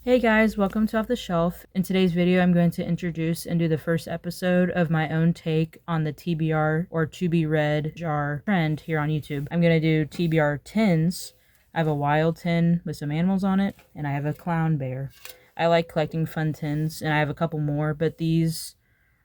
Hey guys, welcome to Off the Shelf. In today's video, I'm going to introduce and do the first episode of my own take on the TBR or to be read jar trend here on YouTube. I'm going to do TBR tins. I have a wild tin with some animals on it, and I have a clown bear. I like collecting fun tins, and I have a couple more, but these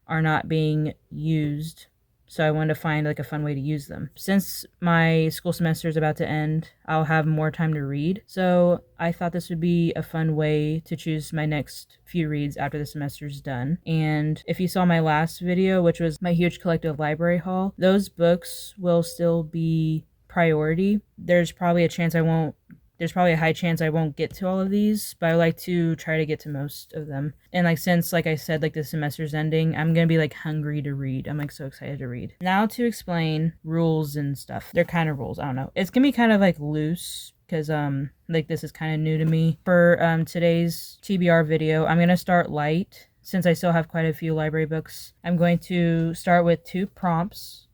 are not being used. So I wanted to find like a fun way to use them. Since my school semester is about to end, I'll have more time to read. So I thought this would be a fun way to choose my next few reads after the semester's done. And if you saw my last video, which was my huge collective library haul, those books will still be priority. There's probably a high chance I won't get to all of these, but I like to try to get to most of them. And since I said, the semester's ending, I'm gonna be hungry to read. I'm so excited to read. Now to explain rules and stuff. They're kind of rules, I don't know. It's gonna be kind of loose because this is kind of new to me. For today's TBR video, I'm gonna start light since I still have quite a few library books. I'm going to start with 2 prompts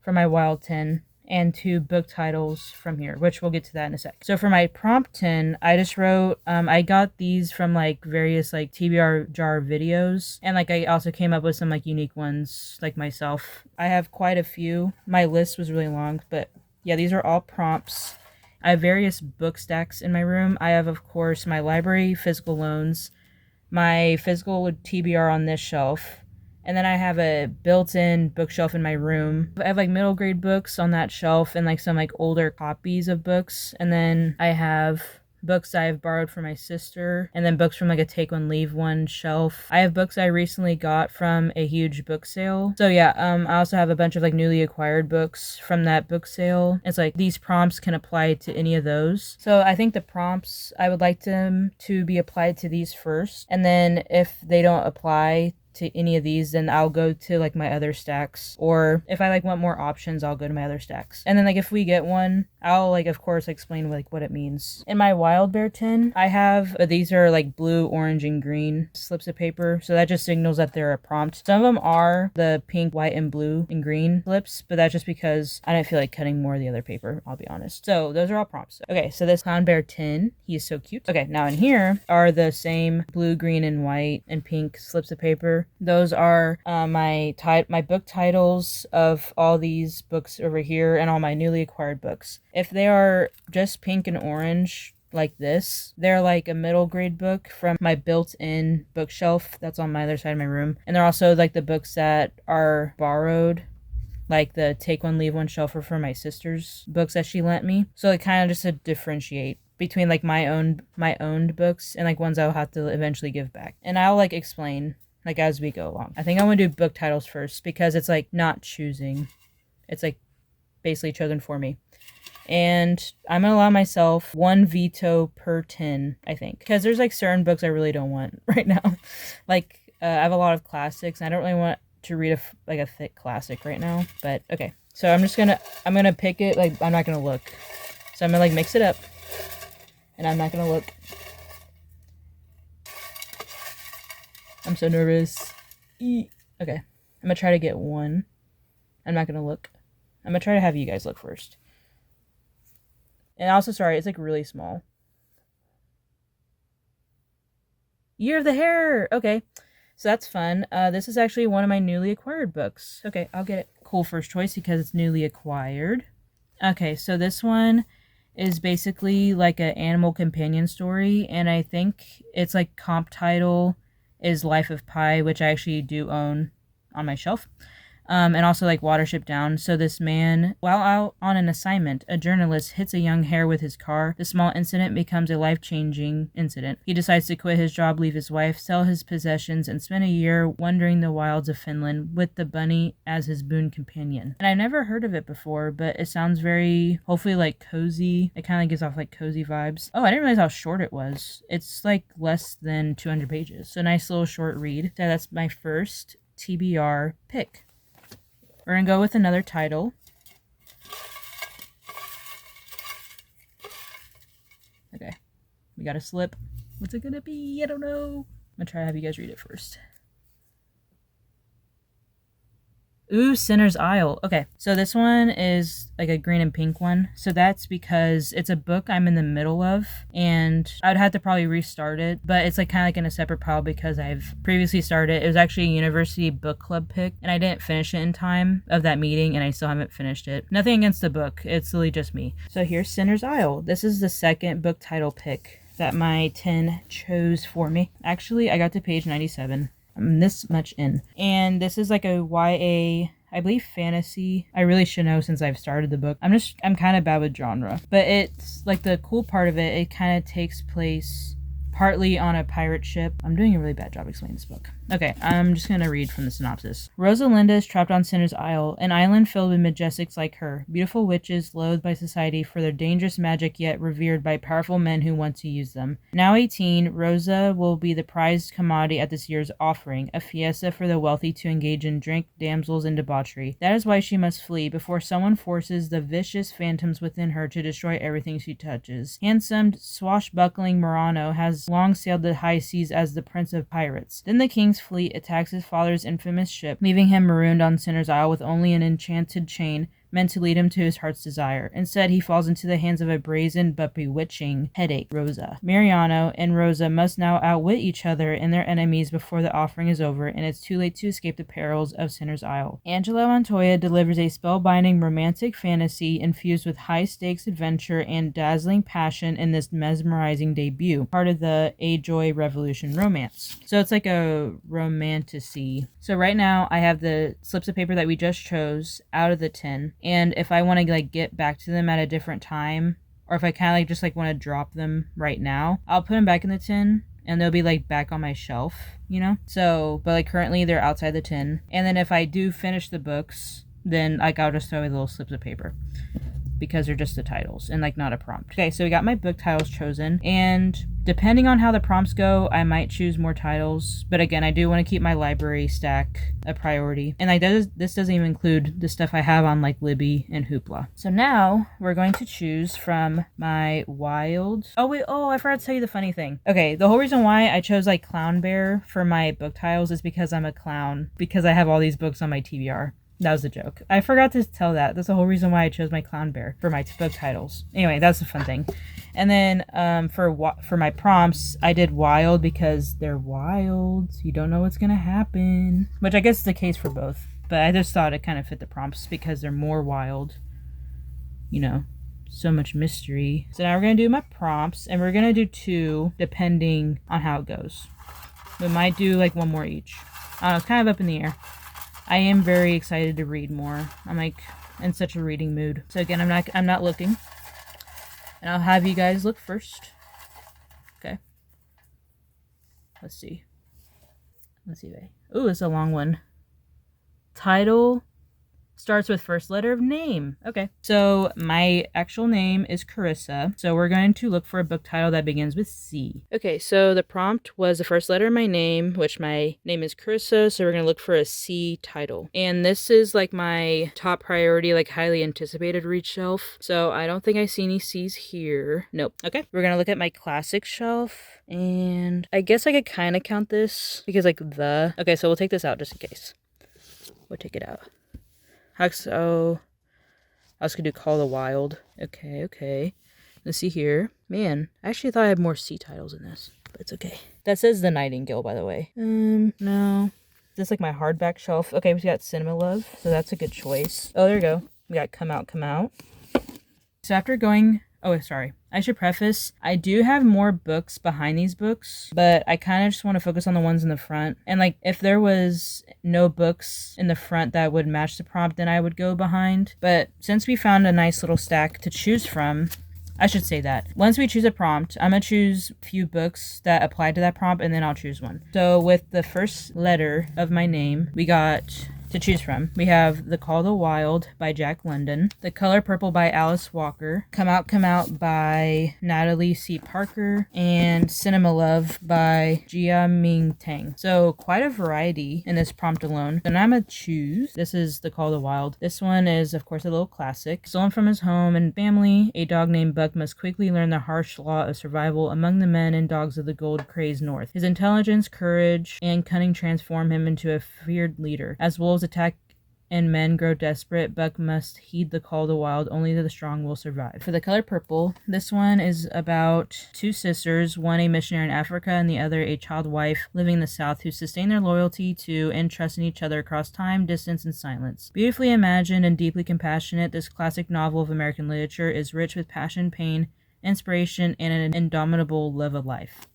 for my wild tin and 2 book titles from here, which we'll get to that in a sec. So for my prompt 10, I just wrote, I got these from various TBR jar videos, and I also came up with some unique ones myself. I have quite a few. My list was really long, but yeah, these are all prompts. I have various book stacks in my room. I have, of course, my library physical loans, my physical TBR on this shelf, and then I have a built-in bookshelf in my room. I have middle grade books on that shelf and some older copies of books. And then I have books I've borrowed from my sister, and then books from a take one leave one shelf. I have books I recently got from a huge book sale. So yeah, I also have a bunch of newly acquired books from that book sale. It's these prompts can apply to any of those. So I think the prompts, I would like them to be applied to these first, and then if they don't apply to any of these, then I'll go to my other stacks, or if I want more options, I'll go to my other stacks. And then if we get one, I'll of course explain what it means. In my wild bear tin, I have these are blue, orange, and green slips of paper, so that just signals that they're a prompt. Some of them are the pink, white, and blue and green slips, but that's just because I didn't feel like cutting more of the other paper, I'll be honest. So those are all prompts. Okay, so this clown bear tin, he is so cute. Okay, now in here are the same blue, green, and white and pink slips of paper. Those are my book titles of all these books over here and all my newly acquired books. If they are just pink and orange like this, they're a middle grade book from my built-in bookshelf that's on my other side of my room. And they're also the books that are borrowed, the take one leave one shelf for my sister's books that she lent me. So kind of just to differentiate between my own books and ones I'll have to eventually give back. And I'll explain as we go along. I think I want to do book titles first because it's not choosing. It's basically chosen for me. And I'm gonna allow myself 1 veto per tin, I think, because there's certain books I really don't want right now. I have a lot of classics, and I don't really want to read a thick classic right now. But okay, so I'm gonna pick it. I'm not gonna look. So I'm gonna mix it up, and I'm not gonna look. I'm so nervous. Okay, I'm gonna try to get one. I'm not gonna look. I'm gonna try to have you guys look first. And also, sorry, it's really small. Year of the Hare! Okay, so that's fun. This is actually one of my newly acquired books. Okay, I'll get it. Cool first choice because it's newly acquired. Okay, so this one is basically an animal companion story, and I think it's comp title is Life of Pi, which I actually do own on my shelf. And also Watership Down. So this man, while out on an assignment, a journalist hits a young hare with his car. The small incident becomes a life-changing incident. He decides to quit his job, leave his wife, sell his possessions, and spend a year wandering the wilds of Finland with the bunny as his boon companion. And I've never heard of it before, but it sounds very, hopefully cozy. It kind of gives off cozy vibes. Oh, I didn't realize how short it was. It's less than 200 pages. So nice little short read. So that's my first TBR pick. We're going to go with another title. Okay. We got a slip. What's it going to be? I don't know. I'm going to try to have you guys read it first. Ooh, Sinner's Isle. Okay, so this one is like a green and pink one. So that's because it's a book I'm in the middle of, and I'd have to probably restart it, but it's like kind of like in a separate pile because I've previously started. It was actually a university book club pick, and I didn't finish it in time of that meeting, and I still haven't finished it. Nothing against the book. It's literally just me. So here's Sinner's Isle. This is the second book title pick that my 10 chose for me. Actually, I got to page 97. I'm this much in. And this is like a YA, I believe, fantasy. I really should know since I've started the book. I'm kind of bad with genre. But it's like the cool part of it, it kind of takes place partly on a pirate ship. I'm doing a really bad job explaining this book. Okay, I'm just gonna read from the synopsis. Rosalinda is trapped on Sinner's Isle, an island filled with majestics like her, beautiful witches loathed by society for their dangerous magic yet revered by powerful men who want to use them. Now 18, Rosa will be the prized commodity at this year's offering, a fiesta for the wealthy to engage in drink, damsels, and debauchery. That is why she must flee before someone forces the vicious phantoms within her to destroy everything she touches. Handsome, swashbuckling Morano has long sailed the high seas as the prince of pirates. Then the king's fleet attacks his father's infamous ship, leaving him marooned on Sinner's Isle with only an enchanted chain meant to lead him to his heart's desire. Instead, he falls into the hands of a brazen but bewitching headache, Rosa. Mariano and Rosa must now outwit each other and their enemies before the offering is over, and it's too late to escape the perils of Sinner's Isle. Angela Montoya delivers a spellbinding romantic fantasy infused with high-stakes adventure and dazzling passion in this mesmerizing debut, part of the A Joy Revolution romance. So it's like a romantasy. So right now, I have the slips of paper that we just chose out of the 10. And if I want to like get back to them at a different time, or if I kind of like just like want to drop them right now, I'll put them back in the tin and they'll be like back on my shelf, you know? So, but like currently they're outside the tin. And then if I do finish the books, then like I'll just throw away the little slips of paper because they're just the titles and like not a prompt. Okay, so we got my book titles chosen, and depending on how the prompts go, I might choose more titles. But again, I do want to keep my library stack a priority. And like this doesn't even include the stuff I have on like Libby and Hoopla. So now we're going to choose from my wild. Oh wait, I forgot to tell you the funny thing. Okay, the whole reason why I chose like Clown Bear for my book titles is because I'm a clown, because I have all these books on my TBR. That was a joke. I forgot to tell that. That's the whole reason why I chose my Clown Bear for my book titles. Anyway, that's a fun thing. And then for my prompts, I did wild because they're wild. You don't know what's going to happen. Which I guess is the case for both. But I just thought it kind of fit the prompts because they're more wild. You know, so much mystery. So now we're going to do my prompts. And we're going to do 2 depending on how it goes. We might do like 1 more each. I don't know, it's kind of up in the air. I am very excited to read more. I'm like in such a reading mood. So again, I'm not looking. And I'll have you guys look first. Okay. Let's see. Ooh, it's a long one. Title starts with first letter of name. Okay. So my actual name is Carissa. So we're going to look for a book title that begins with C. Okay, so the prompt was the first letter of my name, which my name is Carissa. So we're going to look for a C title. And this is like my top priority, like highly anticipated read shelf. So I don't think I see any C's here. Nope. Okay. We're going to look at my classic shelf. And I guess I could kind of count this because like okay, so we'll take this out just in case. We'll take it out. So I was gonna do Call the Wild. Okay. Let's see here. Man, I actually thought I had more C titles in this, but it's okay. That says The Nightingale, by the way. No. This is like my hardback shelf. Okay, we got Cinema Love, so that's a good choice. Oh, there we go. We got Come Out. So after going... Oh, sorry. I should preface, I do have more books behind these books, but I kind of just want to focus on the ones in the front. And like, if there was no books in the front that would match the prompt, then I would go behind. But since we found a nice little stack to choose from, I should say that. Once we choose a prompt, I'm going to choose a few books that apply to that prompt, and then I'll choose one. So with the first letter of my name, we got... to choose from. We have The Call the Wild by Jack London, The Color Purple by Alice Walker, Come Out by Natalie C. Parker, and Cinema Love by Jia Ming Tang. So quite a variety in this prompt alone. And I'm gonna choose, this is The Call the Wild. This one is of course a little classic. Stolen from his home and family, a dog named Buck must quickly learn the harsh law of survival among the men and dogs of the gold-crazed north. His intelligence, courage, and cunning transform him into a feared leader. As wolves attack and men grow desperate, Buck must heed the call of the wild. Only the strong will survive. For the color purple, this one is about two sisters, one a missionary in Africa and the other a child wife living in the South, who sustain their loyalty to and trust in each other across time, distance, and silence. Beautifully imagined and deeply compassionate, this classic novel of American literature is rich with passion, pain, inspiration, and an indomitable love of life.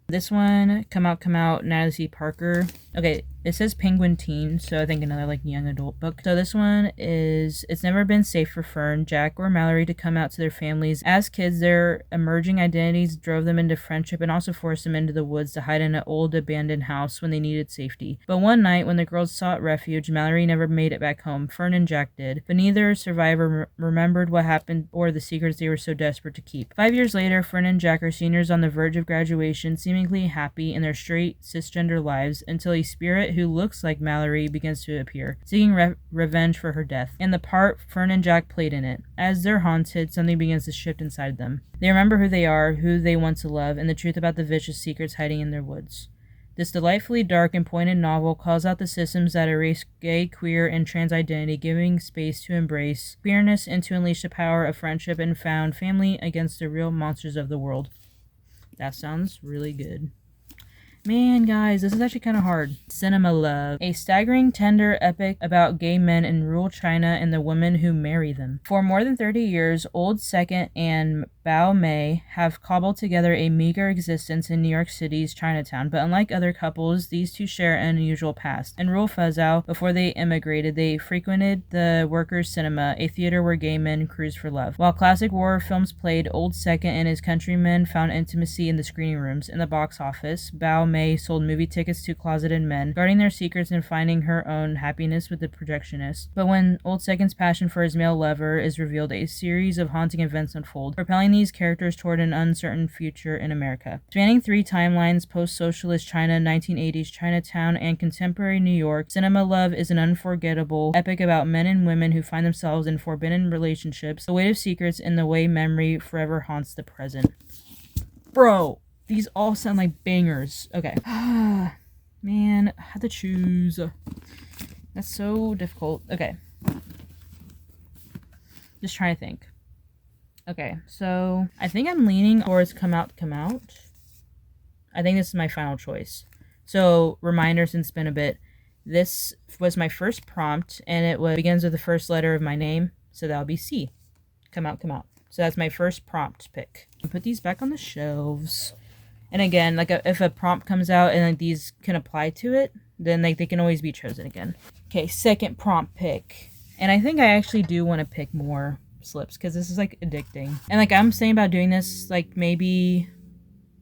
This one, Come Out, Natalie C. Parker. Okay, it says Penguin Teen, so I think another like young adult book. So this one is, it's never been safe for Fern, Jack, or Mallory to come out to their families. As kids, their emerging identities drove them into friendship and also forced them into the woods to hide in an old abandoned house when they needed safety. But one night, when the girls sought refuge, Mallory never made it back home. Fern and Jack did, but neither survivor remembered what happened or the secrets they were so desperate to keep. 5 years later, Fern and Jack are seniors on the verge of graduation, seemingly happy in their straight, cisgender lives, until a spirit who looks like Mallory begins to appear, seeking revenge for her death, and the part Fern and Jack played in it. As they're haunted, something begins to shift inside them. They remember who they are, who they want to love, and the truth about the vicious secrets hiding in their woods. This delightfully dark and pointed novel calls out the systems that erase gay, queer, and trans identity, giving space to embrace queerness and to unleash the power of friendship and found family against the real monsters of the world. That sounds really good. Man, guys, this is actually kind of hard. Cinema Love. A staggering, tender epic about gay men in rural China and the women who marry them. For more than 30 years, Old Second and Bao Mei have cobbled together a meager existence in New York City's Chinatown, but unlike other couples, these two share an unusual past. In rural Fuzhou, before they immigrated, they frequented the Workers' Cinema, a theater where gay men cruised for love. While classic war films played, Old Second and his countrymen found intimacy in the screening rooms. In the box office, Bao Mei sold movie tickets to closeted men, guarding their secrets and finding her own happiness with the projectionist. But when Old Second's passion for his male lover is revealed, a series of haunting events unfold, propelling these characters toward an uncertain future in America. Spanning 3 timelines, post-socialist China, 1980s Chinatown, and contemporary New York, Cinema Love is an unforgettable epic about men and women who find themselves in forbidden relationships, the weight of secrets, and the way memory forever haunts the present. Bro, these all sound like bangers. Okay. Man, I had to choose. That's so difficult. Okay. Just trying to think. Okay, so I think I'm leaning towards Come Out. I think this is my final choice. So, reminder since it's been a bit. This was my first prompt, and it begins with the first letter of my name, so that'll be C. Come Out. So that's my first prompt pick. Put these back on the shelves. And again, like if a prompt comes out and like these can apply to it, then like they can always be chosen again. Okay, second prompt pick. And I think I actually do want to pick more slips because this is like addicting. And like I'm saying about doing this, like maybe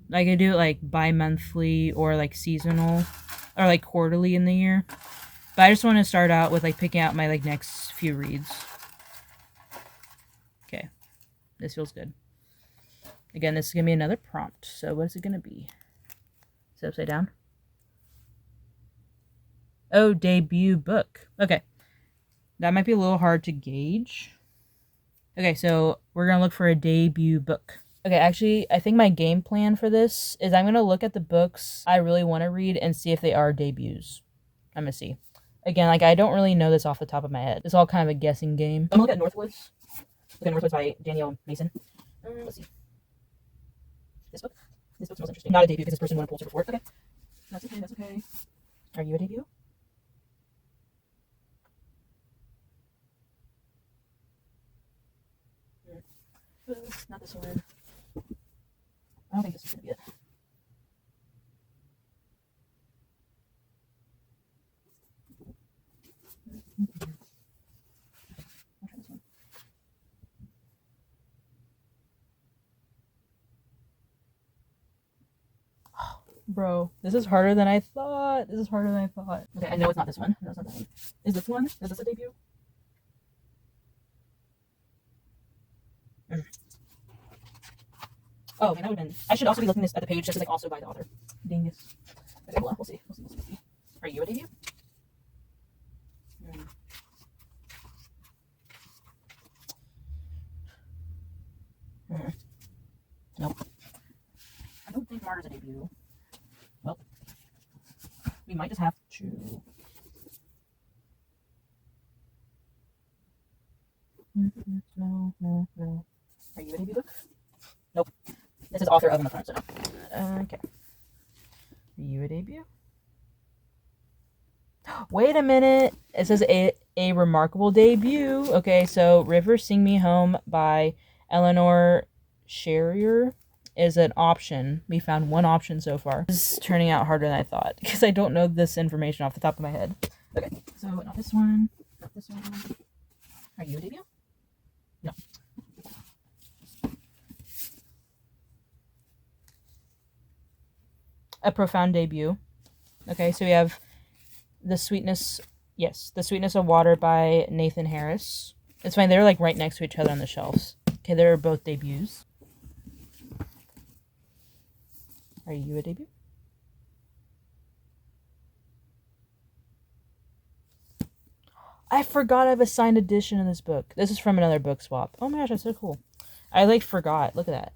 like I do it like bi-monthly or like seasonal or like quarterly in the year. But I just want to start out with like picking out my like next few reads. Okay, this feels good. Again, this is going to be another prompt. So what is it going to be? Is it upside down? Oh, debut book. Okay. That might be a little hard to gauge. Okay, so we're going to look for a debut book. Okay, actually, I think my game plan for this is I'm going to look at the books I really want to read and see if they are debuts. I'm going to see. Again, like I don't really know this off the top of my head. It's all kind of a guessing game. I'm going to look at Northwoods. Look at Northwoods by Danielle Mason. Let's see. This book's most interesting. Not a debut because this person won a Pulitzer before. Okay. That's okay. Are you a debut? Not this one. I don't think this is going to be it. I'll try this one. Bro, this is harder than I thought. Okay, I know it's not this one. No, it's not that one. Is this one? Is this a debut? Oh, okay, that would have been. I should also be looking at the page just as like also by the author. Dingus. Okay, well, we'll see. Are you a debut? Nope. I don't think Martyrs a debut. Well, we might just have to. No, no, no. Are you a debut book? Nope. This is author of on the front, so no. Okay. Are you a debut? Wait a minute. It says a remarkable debut. Okay, so River Sing Me Home by Eleanor Sherrier is an option. We found one option so far. This is turning out harder than I thought because I don't know this information off the top of my head. Okay, so not this one. Not this one. Are you a debut? No. A profound debut. Okay, so we have The Sweetness of Water by Nathan Harris. It's fine, they're like right next to each other on the shelves. Okay, they're both debuts. Are you a debut? I forgot I have a signed edition of this book. This is from another book swap. Oh my gosh, that's so cool. I like forgot. Look at that.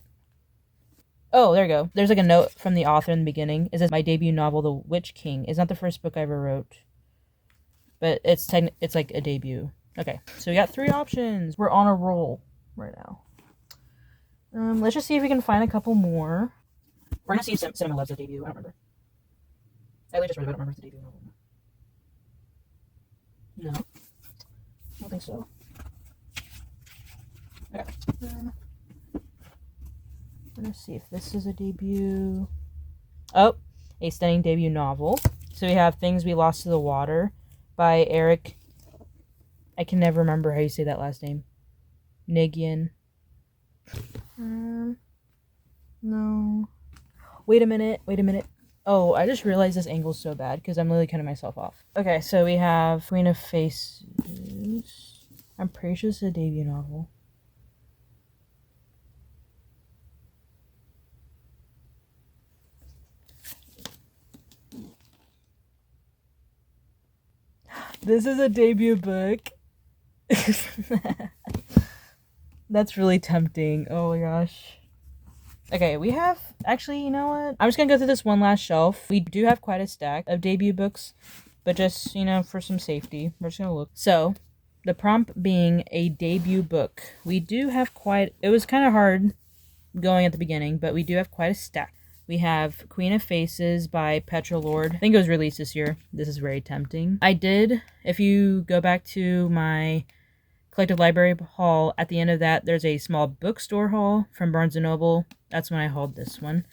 Oh, there you go. There's like a note from the author in the beginning. It says, my debut novel, The Witch King, is not the first book I ever wrote. But it's like a debut. Okay, so we got 3 options. We're on a roll right now. Let's just see if we can find a couple more. We're gonna see if Cinema Loves a debut. I don't remember. I just read it, but I don't remember if the debut novel. No. I don't think so. Okay. Let's see if this is a debut. Oh, a stunning debut novel. So we have Things We Lost to the Water by Eric. I can never remember how you say that last name. Nigian. No. Wait a minute. Oh, I just realized this angle's so bad because I'm literally cutting myself off. Okay, so we have Queen of Faces. I'm pretty sure this is a debut novel. This is a debut book. That's really tempting. Oh my gosh. Okay, we have... Actually, you know what? I'm just gonna go through this one last shelf. We do have quite a stack of debut books, but just, you know, for some safety, we're just gonna look. So, the prompt being a debut book. We do have quite... It was kind of hard going at the beginning, but we do have quite a stack. We have Queen of Faces by Petra Lord. I think it was released this year. This is very tempting. I did, if you go back to my collective library haul, at the end of that, there's a small bookstore haul from Barnes & Noble. That's when I hauled this one.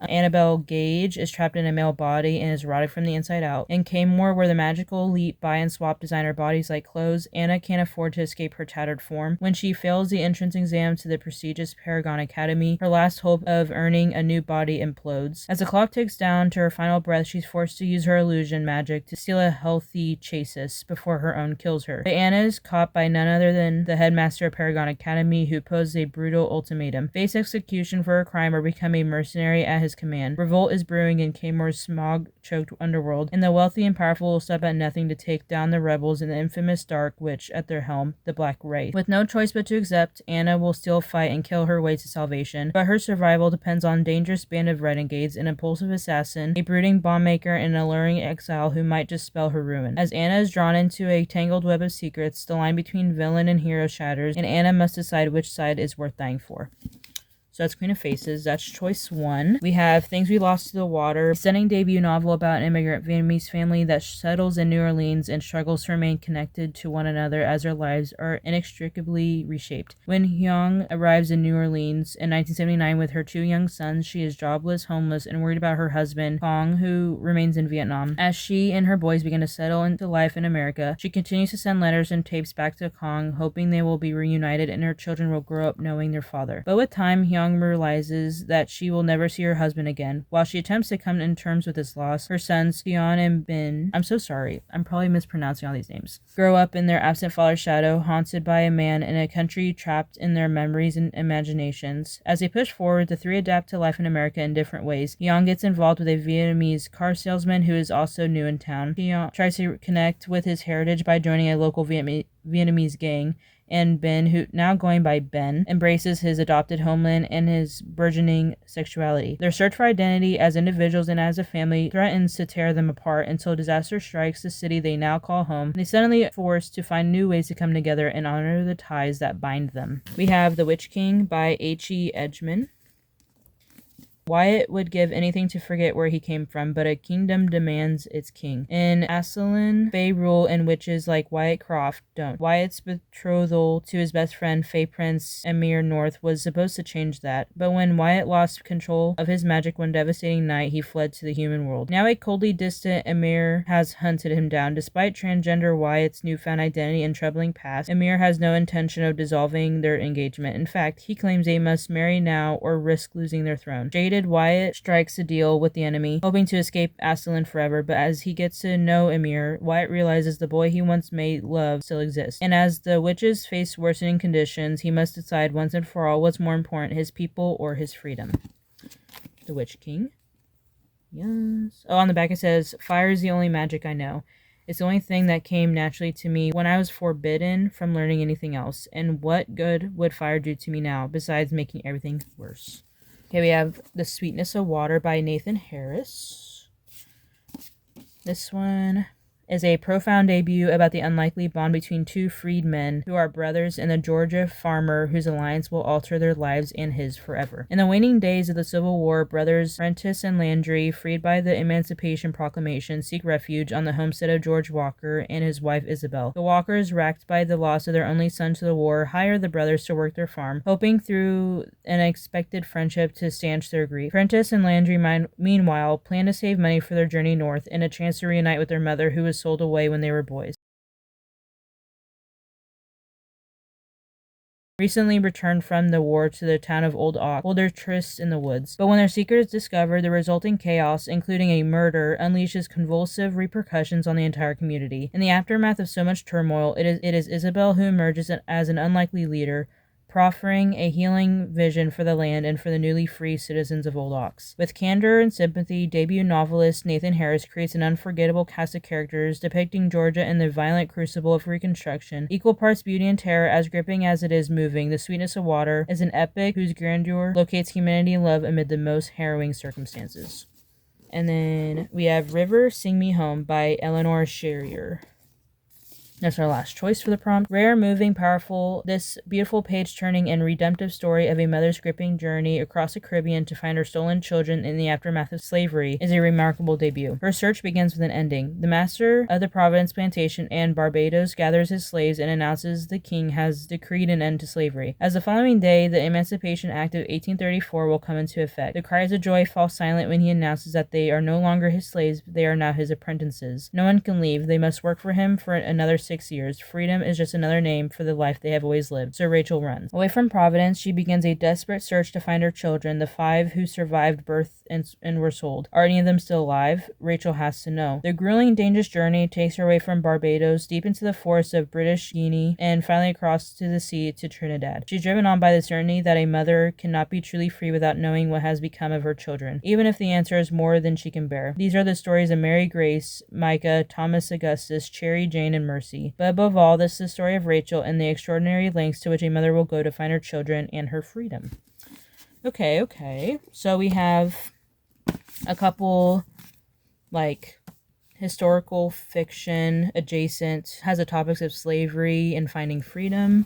Annabelle Gage is trapped in a male body and is rotted from the inside out. In Kmore, where the magical elite buy and swap designer bodies like clothes, Anna can't afford to escape her tattered form. When she fails the entrance exam to the prestigious Paragon Academy, her last hope of earning a new body implodes. As the clock ticks down to her final breath, she's forced to use her illusion magic to steal a healthy chassis before her own kills her. But Anna is caught by none other than the headmaster of Paragon Academy, who poses a brutal ultimatum: face execution for a crime or become a mercenary at his command. Revolt is brewing in Kmore's smog-choked underworld, and the wealthy and powerful will stop at nothing to take down the rebels and the infamous Dark Witch at their helm, the Black Wraith. With no choice but to accept, Anna will still fight and kill her way to salvation, but her survival depends on a dangerous band of renegades, an impulsive assassin, a brooding bomb maker, and an alluring exile who might just spell her ruin. As Anna is drawn into a tangled web of secrets, the line between villain and hero shatters, and Anna must decide which side is worth dying for. So that's Queen of Faces. That's choice 1. We have Things We Lost to the Water, a stunning debut novel about an immigrant Vietnamese family that settles in New Orleans and struggles to remain connected to one another as their lives are inextricably reshaped. When Hyung arrives in New Orleans in 1979 with her 2 young sons, she is jobless, homeless, and worried about her husband, Kong, who remains in Vietnam. As she and her boys begin to settle into life in America, she continues to send letters and tapes back to Kong, hoping they will be reunited and her children will grow up knowing their father. But with time, Hyung realizes that she will never see her husband again. While she attempts to come to terms with this loss, her sons, Sion and Bin, I'm so sorry, I'm probably mispronouncing all these names, grow up in their absent father's shadow, haunted by a man in a country trapped in their memories and imaginations. As they push forward, the 3 adapt to life in America in different ways. Sion gets involved with a Vietnamese car salesman who is also new in town. Sion tries to connect with his heritage by joining a local Vietnamese gang, and Ben, who now going by Ben, embraces his adopted homeland and his burgeoning sexuality. Their search for identity as individuals and as a family threatens to tear them apart until disaster strikes the city they now call home. They suddenly are forced to find new ways to come together and honor the ties that bind them. We have The Witch King by H.E. Edgman. Wyatt would give anything to forget where he came from, but a kingdom demands its king. In Asselin, Fae rule and witches like Wyatt Croft don't. Wyatt's betrothal to his best friend, Fae Prince Emir North, was supposed to change that, but when Wyatt lost control of his magic one devastating night, he fled to the human world. Now a coldly distant Emir has hunted him down. Despite transgender Wyatt's newfound identity and troubling past, Emir has no intention of dissolving their engagement. In fact, he claims they must marry now or risk losing their throne. Jaded, Wyatt strikes a deal with the enemy, hoping to escape Asselin forever, but as he gets to know Emir, Wyatt realizes the boy he once made love still exists. And as the witches face worsening conditions, he must decide once and for all what's more important, his people or his freedom. The Witch King. Yes. Oh, on the back it says, "Fire is the only magic I know. It's the only thing that came naturally to me when I was forbidden from learning anything else. And what good would fire do to me now, besides making everything worse?" Okay, we have The Sweetness of Water by Nathan Harris. This one is a profound debut about the unlikely bond between two freed men who are brothers and a Georgia farmer whose alliance will alter their lives and his forever. In the waning days of the Civil War, brothers Prentice and Landry, freed by the Emancipation Proclamation, seek refuge on the homestead of George Walker and his wife Isabel. The Walkers, racked by the loss of their only son to the war, hire the brothers to work their farm, hoping through an unexpected friendship to stanch their grief. Prentice and Landry, meanwhile, plan to save money for their journey north and a chance to reunite with their mother, who was sold away when they were boys. Recently returned from the war to the town of Old Oak, hold their trysts in the woods. But when their secret is discovered, the resulting chaos, including a murder, unleashes convulsive repercussions on the entire community. In the aftermath of so much turmoil, it is Isabel who emerges as an unlikely leader, proffering a healing vision for the land and for the newly free citizens of Old Ox. With candor and sympathy, debut novelist Nathan Harris creates an unforgettable cast of characters depicting Georgia in the violent crucible of Reconstruction. Equal parts beauty and terror, as gripping as it is moving, The Sweetness of Water is an epic whose grandeur locates humanity and love amid the most harrowing circumstances. And then we have River, Sing Me Home by Eleanor Sherrier. That's our last choice for the prompt. Rare, moving, powerful, this beautiful page-turning and redemptive story of a mother's gripping journey across the Caribbean to find her stolen children in the aftermath of slavery is a remarkable debut. Her search begins with an ending. The master of the Providence Plantation and Barbados gathers his slaves and announces the king has decreed an end to slavery. As the following day, the Emancipation Act of 1834 will come into effect. The cries of joy fall silent when he announces that they are no longer his slaves, they are now his apprentices. No one can leave. They must work for him for another 6 years. Freedom is just another name for the life they have always lived. So Rachel runs. Away from Providence, she begins a desperate search to find her children, the 5 who survived birth and were sold. Are any of them still alive? Rachel has to know. The grueling, dangerous journey takes her away from Barbados, deep into the forests of British Guiana, and finally across to the sea to Trinidad. She's driven on by the certainty that a mother cannot be truly free without knowing what has become of her children, even if the answer is more than she can bear. These are the stories of Mary Grace, Micah, Thomas Augustus, Cherry, Jane, and Mercy. But above all, this is the story of Rachel and the extraordinary lengths to which a mother will go to find her children and her freedom. Okay. So we have a couple, historical fiction adjacent, has the topics of slavery and finding freedom.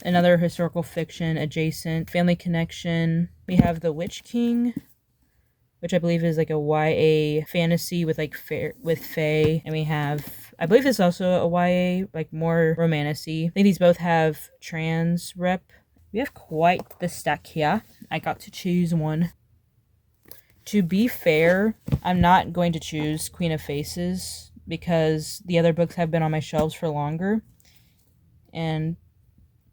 Another historical fiction adjacent, family connection. We have The Witch King, which I believe is a YA fantasy with fae. And we have, I believe it's also a YA, more romantic-y. I think these both have trans rep. We have quite the stack here. I got to choose one. To be fair, I'm not going to choose Queen of Faces because the other books have been on my shelves for longer. And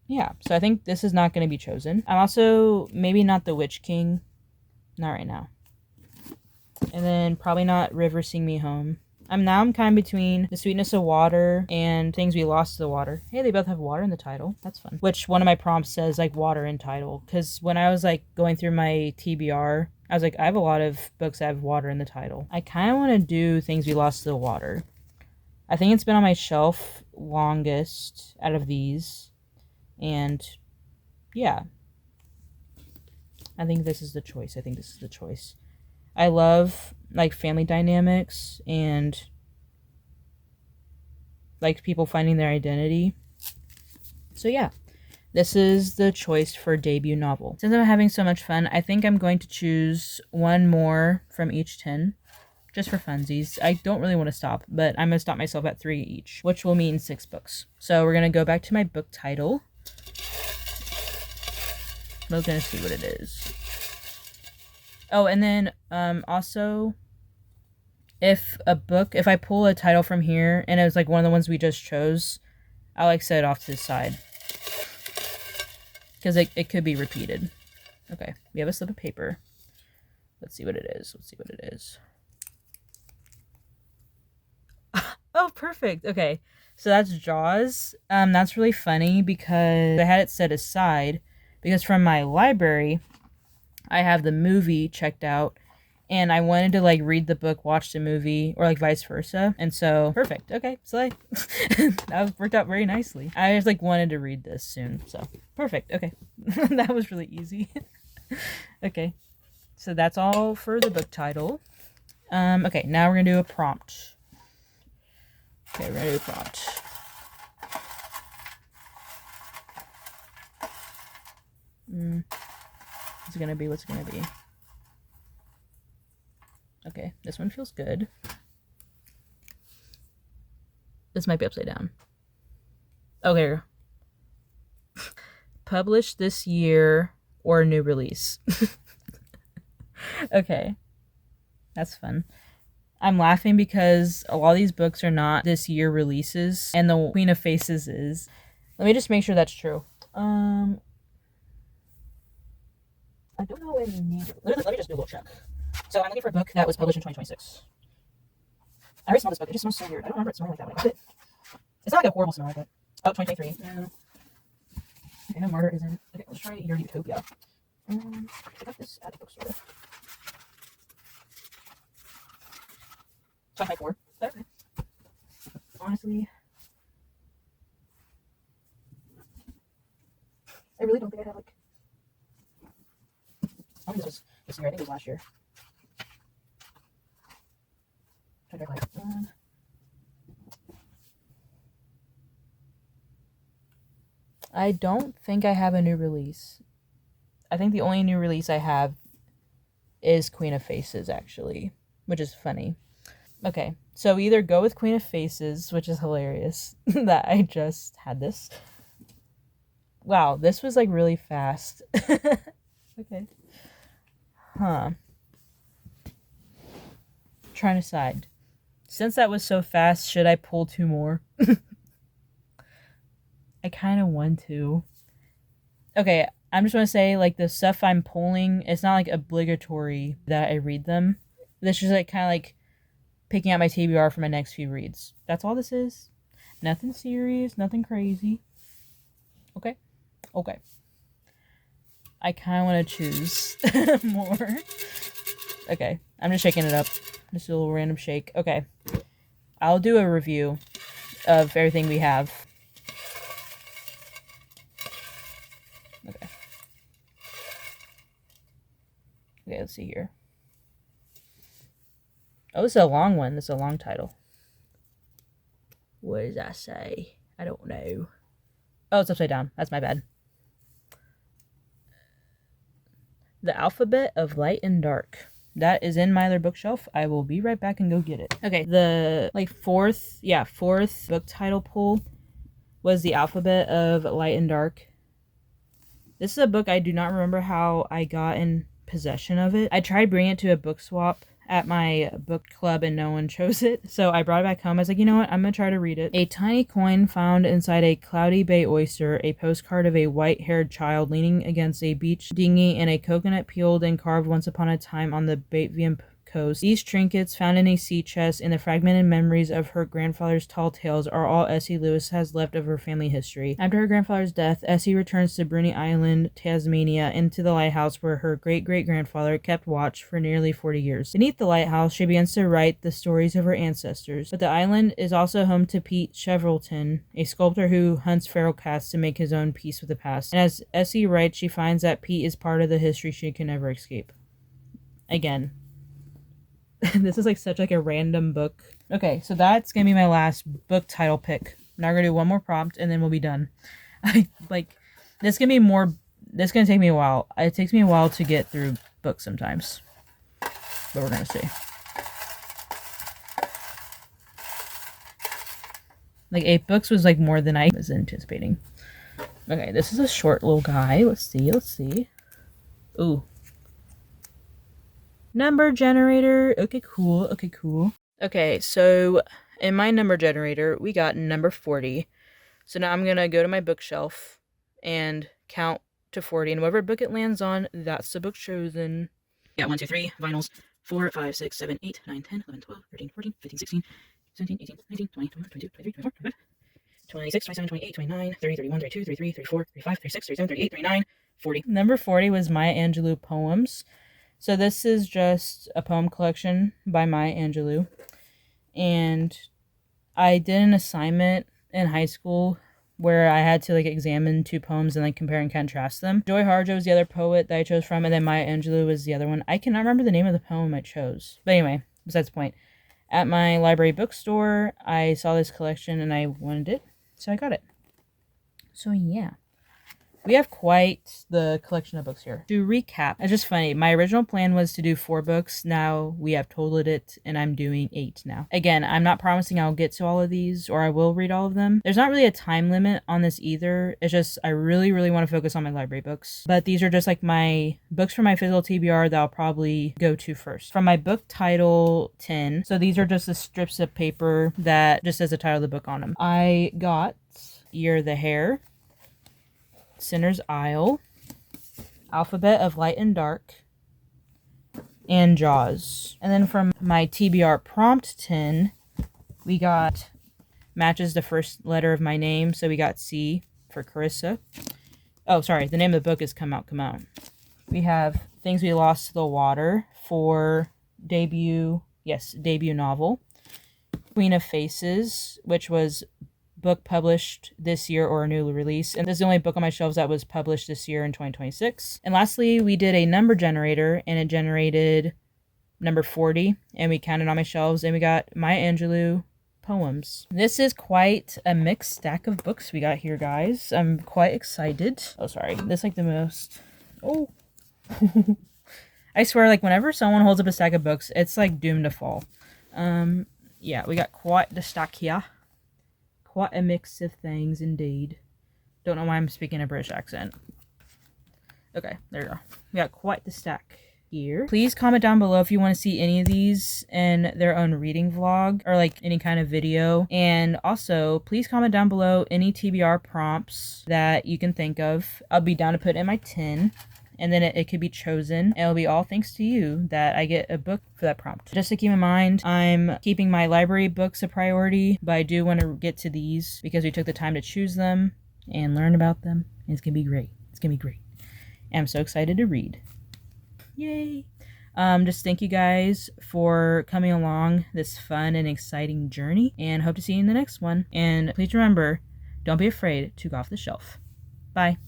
yeah, so I think this is not going to be chosen. I'm also maybe not The Witch King. Not right now. And then probably not River, Sing Me Home. I'm kind of between The Sweetness of Water and Things We Lost to the Water. Hey, they both have water in the title. That's fun. Which one of my prompts says water in title. Because when I was going through my TBR, I was I have a lot of books that have water in the title. I kind of want to do Things We Lost to the Water. I think it's been on my shelf longest out of these. And yeah, I think this is the choice. I love like family dynamics and like people finding their identity. So yeah, this is the choice for debut novel. Since I'm having so much fun, I think I'm going to choose one more from each 10. Just for funsies. I don't really want to stop, but I'm going to stop myself at 3 each, which will mean 6 books. So we're going to go back to my book title. We're going to see what it is. Oh, and then also, if I pull a title from here and it was like one of the ones we just chose, I'll like set it off to the side. Because it could be repeated. Okay, we have a slip of paper. Let's see what it is. Oh, perfect. Okay, so that's Jaws. That's really funny because I had it set aside because from my library, I have the movie checked out and I wanted to like read the book, watch the movie, or like vice versa. And so, perfect. Okay, so like, that worked out very nicely. I just like wanted to read this soon, so perfect. Okay, that was really easy. Okay, so that's all for the book title. Okay, now we're gonna do a prompt. Okay, we're gonna do a prompt. What's it gonna be? Okay, this one feels good. This might be upside down. Okay. Published this year or new release. Okay. That's fun. I'm laughing because a lot of these books are not this year releases, and the Queen of Faces is. Let me just make sure that's true. I don't know when let me just do a little check. So I'm looking for a book that was published in 2026. I already smelled this book. It just smells so weird. I don't remember it smelling like that when I got it. It's not like a horrible smell, but... Oh, 2023. Yeah. Okay, no, Martyr isn't. Okay, let's try Your Utopia. I got this at the bookstore. 2024. Okay. Honestly, I really don't think I have, like... I think this was this year. I think it was last year. I don't think I have a new release. I think the only new release I have is Queen of Faces, actually, which is funny. Okay, so either go with Queen of Faces, which is hilarious that I just had this. Wow, this was like really fast. Okay. Huh. Trying to decide. Since that was so fast, should I pull 2 more? I kind of want to. Okay, I'm just going to say, like, the stuff I'm pulling, it's not, like, obligatory that I read them. This is, like, kind of, like, picking out my TBR for my next few reads. That's all this is. Nothing serious, nothing crazy. Okay? Okay. I kind of want to choose more. Okay, I'm just shaking it up. Just a little random shake. Okay. I'll do a review of everything we have. Okay. Okay, let's see here. Oh, this is a long one. This is a long title. What does that say? I don't know. Oh, it's upside down. That's my bad. The Alphabet of Light and Dark. That is in my other bookshelf. I will be right back and go get it. Okay, the fourth book title pull was The Alphabet of Light and Dark. This is a book I do not remember how I got in possession of it. I tried bringing it to a book swap at my book club and no one chose it. So I brought it back home. I was like, you know what? I'm going to try to read it. A tiny coin found inside a cloudy bay oyster, a postcard of a white-haired child leaning against a beach dinghy, and a coconut peeled and carved once upon a time on the Batvian coast. These trinkets found in a sea chest and the fragmented memories of her grandfather's tall tales are all Essie Lewis has left of her family history. After her grandfather's death, Essie returns to Bruny Island, Tasmania, into the lighthouse where her great-great-grandfather kept watch for nearly 40 years. Beneath the lighthouse, she begins to write the stories of her ancestors. But the island is also home to Pete Cheverton, a sculptor who hunts feral cats to make his own peace with the past. And as Essie writes, she finds that Pete is part of the history she can never escape. Again, this is like such like a random book. Okay, so that's gonna be my last book title pick. Now we're gonna do one more prompt and then we'll be done. This gonna take me a while. It takes me a while to get through books sometimes, but we're gonna see. Like 8 books was like more than I was anticipating. Okay, this is a short little guy. Let's see. Ooh. Number generator. Okay, cool. Okay, so in my number generator, we got number 40. So now I'm going to go to my bookshelf and count to 40. And whatever book it lands on, that's the book chosen. Yeah, 1, 2, 3, vinyls. 4, 5, 6, 7, 8, 9, 10, 11, 12, 13, 14, 15, 16, 17, 18, 19, 20, 21, 22, 23, 24, 25, 26, 27, 28, 29, 30, 31, 32, 33, 34, 35, 36, 37, 38, 39, 40. Number 40 was Maya Angelou poems. So this is just a poem collection by Maya Angelou. And I did an assignment in high school where I had to like examine 2 poems and like compare and contrast them. Joy Harjo was the other poet that I chose from, and then Maya Angelou was the other one. I cannot remember the name of the poem I chose. But anyway, besides the point. At my library bookstore, I saw this collection and I wanted it, so I got it. So yeah. We have quite the collection of books here. To recap, it's just funny. My original plan was to do 4 books. Now we have totaled it and I'm doing 8 now. Again, I'm not promising I'll get to all of these or I will read all of them. There's not really a time limit on this either. It's just I really want to focus on my library books. But these are just like my books for my physical TBR that I'll probably go to first. From my book title 10. So these are just the strips of paper that just says the title of the book on them. I got Ear the Hare, Sinner's Isle, Alphabet of Light and Dark, and Jaws. And then from my TBR prompt 10, we got matches the first letter of my name. So we got C for Carissa. Oh, sorry. The name of the book is Come Out, Come Out. We have Things We Lost to the Water for debut novel. Queen of Faces, which was book published this year or a new release, and this is the only book on my shelves that was published this year in 2026. And lastly, we did a number generator and it generated number 40 and we counted on my shelves and we got Maya Angelou poems. This is quite a mixed stack of books we got here, guys. I'm quite excited. Oh, sorry. This is like the most... Oh. I swear, like whenever someone holds up a stack of books, it's like doomed to fall. Yeah, we got quite the stack here. Quite a mix of things, indeed. Don't know why I'm speaking a British accent. Okay, there you go. We got quite the stack here. Please comment down below if you want to see any of these in their own reading vlog or like any kind of video. And also, please comment down below any TBR prompts that you can think of. I'll be down to put in my 10. And then it could be chosen. And it'll be all thanks to you that I get a book for that prompt. Just to keep in mind, I'm keeping my library books a priority, but I do want to get to these because we took the time to choose them and learn about them. And it's going to be great. It's going to be great. And I'm so excited to read. Yay! Just thank you guys for coming along this fun and exciting journey. And hope to see you in the next one. And please remember, don't be afraid to go off the shelf. Bye.